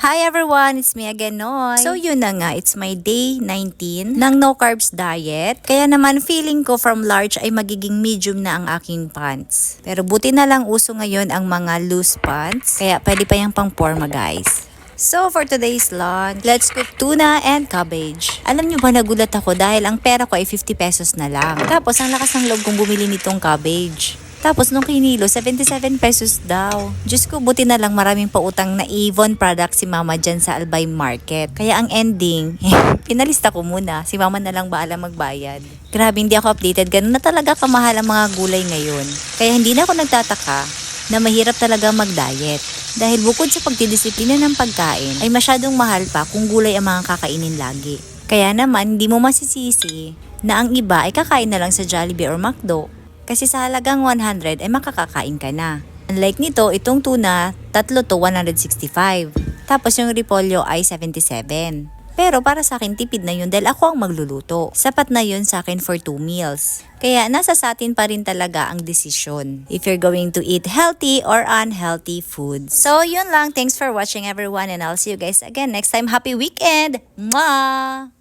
Hi everyone! It's me again, Noy. So yun na nga, it's my day 19 ng no carbs diet. Kaya naman feeling ko from large ay magiging medium na ang aking pants. Pero buti na lang uso ngayon ang mga loose pants. Kaya pwede pa yung pang forma guys. So for today's lunch, let's cook tuna and cabbage. Alam nyo ba nagulat ako dahil ang pera ko ay 50 pesos na lang. Tapos ang lakas ng loob kong bumili nitong cabbage. Tapos nung kinilo, 77 pesos daw. Diyos ko, buti na lang maraming pautang na Avon product si mama dyan sa Albay Market. Kaya ang ending, pinalista ko muna. Si mama na lang bahala magbayad. Grabe, hindi ako updated. Ganun na talaga kamahal ang mga gulay ngayon. Kaya hindi na ako nagtataka na mahirap talaga mag-diet. Dahil bukod sa pagdidisiplina ng pagkain, ay masyadong mahal pa kung gulay ang mga kakainin lagi. Kaya naman, hindi mo masisisi na ang iba ay kakain na lang sa Jollibee or McDo. Kasi sa halagang 100 ay makakakain ka na. Unlike nito, itong tuna, 3 to 165. Tapos yung repolyo ay 77. Pero para sa akin, tipid na yun dahil ako ang magluluto. Sapat na yun sa akin for 2 meals. Kaya nasa sa atin pa rin talaga ang desisyon. If you're going to eat healthy or unhealthy food. So yun lang. Thanks for watching everyone and I'll see you guys again next time. Happy weekend! Mwah!